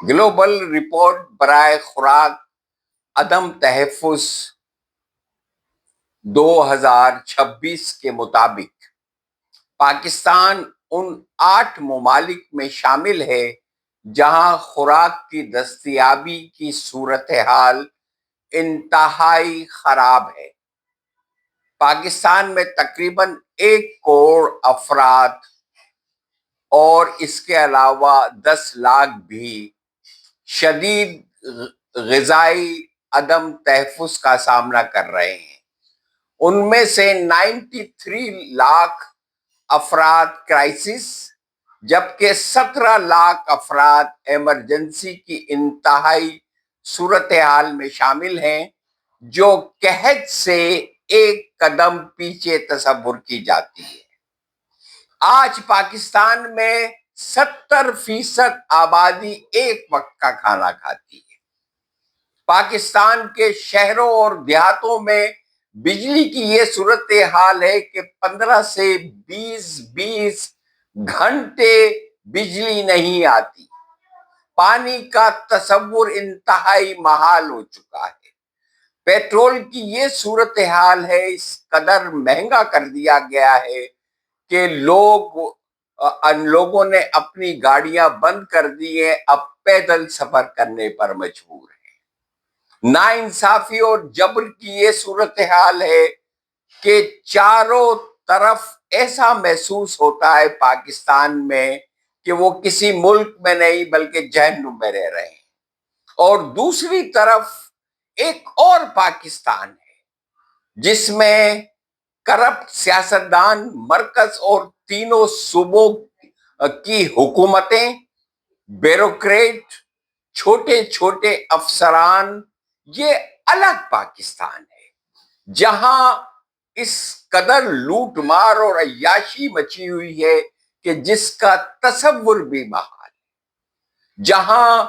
Global report برائے خوراک عدم تحفظ 2026 کے مطابق پاکستان ان 8 ممالک میں شامل ہے جہاں خوراک کی دستیابی کی صورتحال انتہائی خراب ہے۔ پاکستان میں تقریباً 1 کروڑ افراد اور اس کے علاوہ 10 لاکھ بھی شدید غذائی عدم تحفظ کا سامنا کر رہے ہیں۔ ان میں سے 93 لاکھ افراد کرائسس جبکہ 17 لاکھ افراد ایمرجنسی کی انتہائی صورتحال میں شامل ہیں، جو قحط سے ایک قدم پیچھے تصور کی جاتی ہے۔ آج پاکستان میں 70% آبادی ایک وقت کا کھانا کھاتی ہے۔ پاکستان کے شہروں اور دیہاتوں میں بجلی کی یہ صورتحال ہے کہ 15 سے 20 گھنٹے بجلی نہیں آتی۔ پانی کا تصور انتہائی محال ہو چکا ہے۔ پیٹرول کی یہ صورتحال ہے، اس قدر مہنگا کر دیا گیا ہے کہ لوگوں نے اپنی گاڑیاں بند کر دی ہیں، اب پیدل سفر کرنے پر مجبور ہیں۔ ناانصافی اور جبر کی یہ صورتحال ہے کہ چاروں طرف ایسا محسوس ہوتا ہے پاکستان میں کہ وہ کسی ملک میں نہیں بلکہ جہنم میں رہ رہے ہیں، اور دوسری طرف ایک اور پاکستان ہے جس میں کرپٹ سیاستدان، مرکز اور تینوں صوبوں کی حکومتیں، بیوروکریٹ، چھوٹے چھوٹے افسران، یہ الگ پاکستان ہے جہاں اس قدر لوٹ مار اور عیاشی مچی ہوئی ہے کہ جس کا تصور بھی محال ہے، جہاں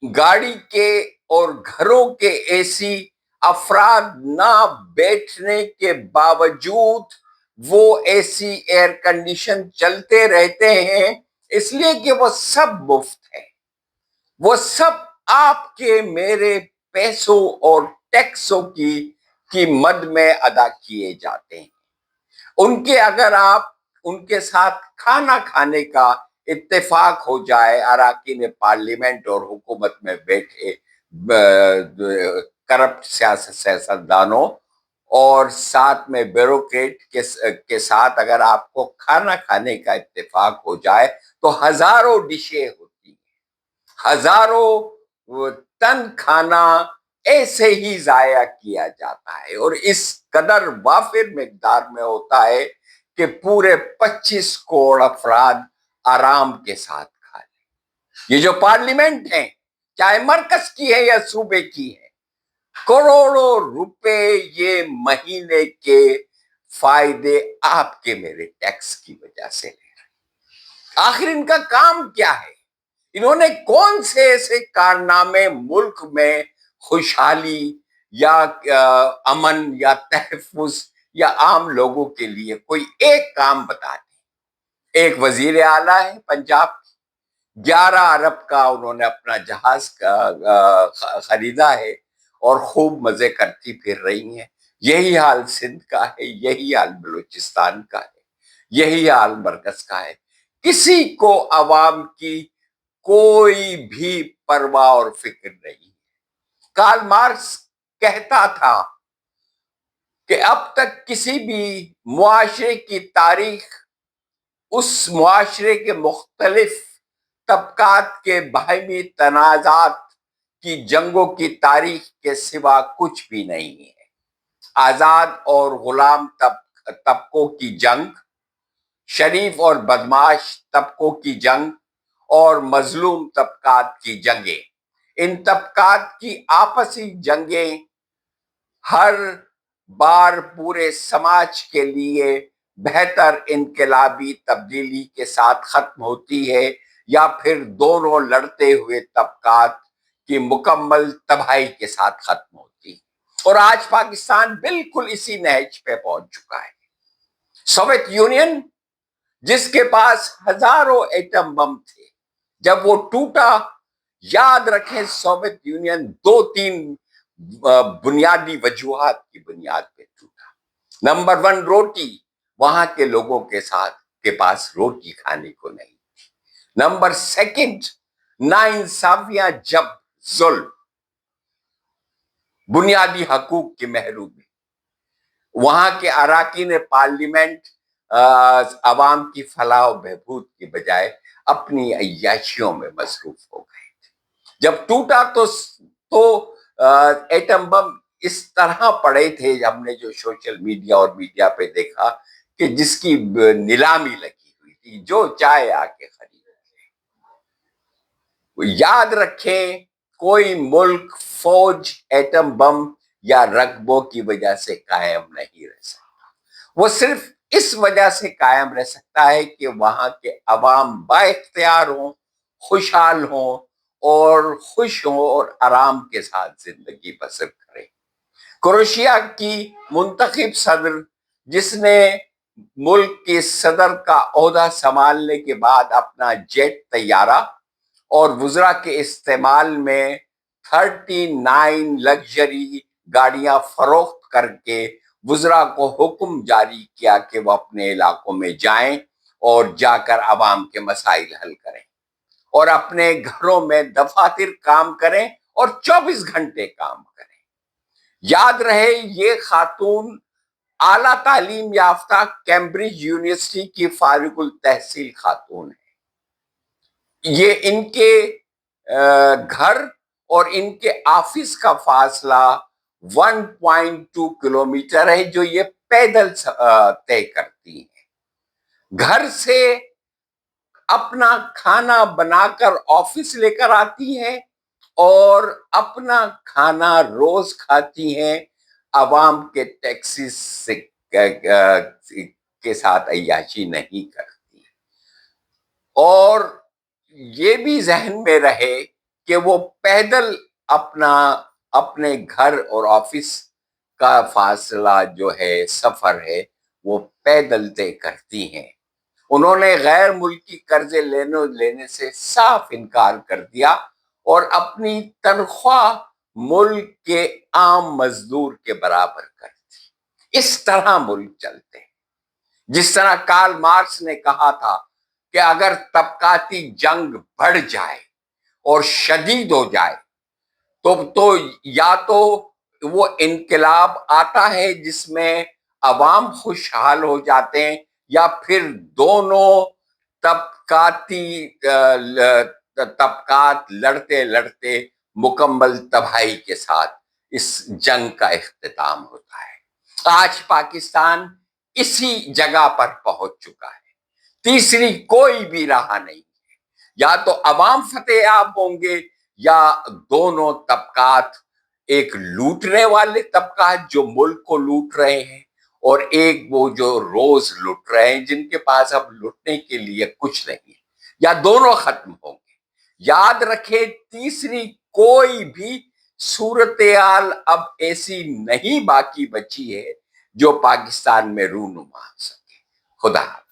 گاڑی کے اور گھروں کے اے سی افراد نہ بیٹھنے کے باوجود وہ اے سی ایئر کنڈیشن چلتے رہتے ہیں، اس لیے کہ وہ سب مفت ہے، وہ سب آپ کے میرے پیسوں اور ٹیکسوں کی مد میں ادا کیے جاتے ہیں۔ اگر آپ ان کے ساتھ کھانا کھانے کا اتفاق ہو جائے، اراکین پارلیمنٹ اور حکومت میں بیٹھے کرپٹ سیاستدانوں اور ساتھ میں بیوروکریٹ کے ساتھ اگر آپ کو کھانا کھانے کا اتفاق ہو جائے تو ہزاروں ڈشیں ہوتی ہیں، ہزاروں ٹن کھانا ایسے ہی ضائع کیا جاتا ہے، اور اس قدر وافر مقدار میں ہوتا ہے کہ پورے 25 کروڑ افراد آرام کے ساتھ کھا لیں۔ یہ جو پارلیمنٹ ہیں، چاہے مرکز کی ہے یا صوبے کی ہے، کروڑوں روپے یہ مہینے کے فائدے آپ کے میرے ٹیکس کی وجہ سے لے رہے ہیں۔ آخر ان کا کام کیا ہے؟ انہوں نے کون سے ایسے کارنامے ملک میں خوشحالی یا امن یا تحفظ یا عام لوگوں کے لیے کوئی ایک کام بتا دیں۔ ایک وزیر اعلیٰ ہے پنجاب، 11 ارب کا انہوں نے اپنا جہاز خریدا ہے اور خوب مزے کرتی پھر رہی ہیں۔ یہی حال سندھ کا ہے، یہی حال بلوچستان کا ہے، یہی حال مرکز کا ہے۔ کسی کو عوام کی کوئی بھی پرواہ اور فکر نہیں۔ کارل مارکس کہتا تھا کہ اب تک کسی بھی معاشرے کی تاریخ اس معاشرے کے مختلف طبقات کے باہمی تنازعات کی جنگوں کی تاریخ کے سوا کچھ بھی نہیں ہے۔ آزاد اور غلام طبقوں کی جنگ، شریف اور بدمعاش طبقوں کی جنگ اور مظلوم طبقات کی جنگیں، ان طبقات کی آپسی جنگیں ہر بار پورے سماج کے لیے بہتر انقلابی تبدیلی کے ساتھ ختم ہوتی ہے یا پھر دونوں لڑتے ہوئے طبقات کی مکمل تباہی کے ساتھ ختم ہوتی ہے۔ اور آج پاکستان بالکل اسی نہج پہ پہنچ چکا ہے۔ سوویت یونین جس کے پاس ہزاروں ایٹم بم تھے، جب وہ ٹوٹا یاد رکھیں سوویت یونین 2-3 بنیادی وجوہات کی بنیاد پہ ٹوٹا۔ نمبر 1 روٹی، وہاں کے لوگوں کے پاس روٹی کھانے کو نہیں تھی۔ نمبر 2 ناانصافیاں، جب ظلم، بنیادی حقوق کی محرومی، وہاں کے اراکین پارلیمنٹ عوام کی فلاح و بہبود کی بجائے اپنی عیاشیوں میں مصروف ہو گئے تھے۔ جب ٹوٹا تو ایٹم بم اس طرح پڑے تھے، ہم نے جو سوشل میڈیا اور میڈیا پہ دیکھا کہ جس کی نیلامی لگی ہوئی تھی، جو چاہے آ کے خرید۔ یاد رکھیں کوئی ملک فوج، ایٹم بم یا رقبوں کی وجہ سے قائم نہیں رہ سکتا، وہ صرف اس وجہ سے قائم رہ سکتا ہے کہ وہاں کے عوام با اختیار ہوں، خوشحال ہوں اور خوش ہوں اور آرام کے ساتھ زندگی بسر کریں۔ کروشیا کی منتخب صدر، جس نے ملک کے صدر کا عہدہ سنبھالنے کے بعد اپنا جیٹ طیارہ اور وزراء کے استعمال میں 39 لگژری گاڑیاں فروخت کر کے وزراء کو حکم جاری کیا کہ وہ اپنے علاقوں میں جائیں اور جا کر عوام کے مسائل حل کریں اور اپنے گھروں میں دفاتر کام کریں اور 24 گھنٹے کام کریں۔ یاد رہے یہ خاتون اعلیٰ تعلیم یافتہ کیمبرج یونیورسٹی کی فارغ التحصیل خاتون ہے۔ یہ ان کے گھر اور ان کے آفس کا فاصلہ 1.2 کلومیٹر ہے، جو یہ پیدل طے کرتی ہیں۔ گھر سے اپنا کھانا بنا کر آفس لے کر آتی ہیں اور اپنا کھانا روز کھاتی ہیں، عوام کے ٹیکسز کے ساتھ عیاشی نہیں کرتی۔ اور یہ بھی ذہن میں رہے کہ وہ پیدل اپنے گھر اور آفس کا فاصلہ جو ہے، سفر ہے، وہ پیدل طے کرتی ہیں۔ انہوں نے غیر ملکی قرضے لینے سے صاف انکار کر دیا اور اپنی تنخواہ ملک کے عام مزدور کے برابر کر دی۔ اس طرح ملک چلتے ہیں۔ جس طرح کارل مارکس نے کہا تھا کہ اگر طبقاتی جنگ بڑھ جائے اور شدید ہو جائے تو یا تو وہ انقلاب آتا ہے جس میں عوام خوشحال ہو جاتے ہیں، یا پھر دونوں طبقات لڑتے لڑتے مکمل تباہی کے ساتھ اس جنگ کا اختتام ہوتا ہے۔ آج پاکستان اسی جگہ پر پہنچ چکا ہے۔ تیسری کوئی بھی راہ نہیں ہے، یا تو عوام فتح یاب ہوں گے یا دونوں طبقات، ایک لوٹنے والے طبقات جو ملک کو لوٹ رہے ہیں اور ایک وہ جو روز لوٹ رہے ہیں، جن کے پاس اب لوٹنے کے لیے کچھ نہیں ہے، یا دونوں ختم ہوں گے۔ یاد رکھیں تیسری کوئی بھی صورتحال اب ایسی نہیں باقی بچی ہے جو پاکستان میں رونما ہو سکے۔ خدا حافظ۔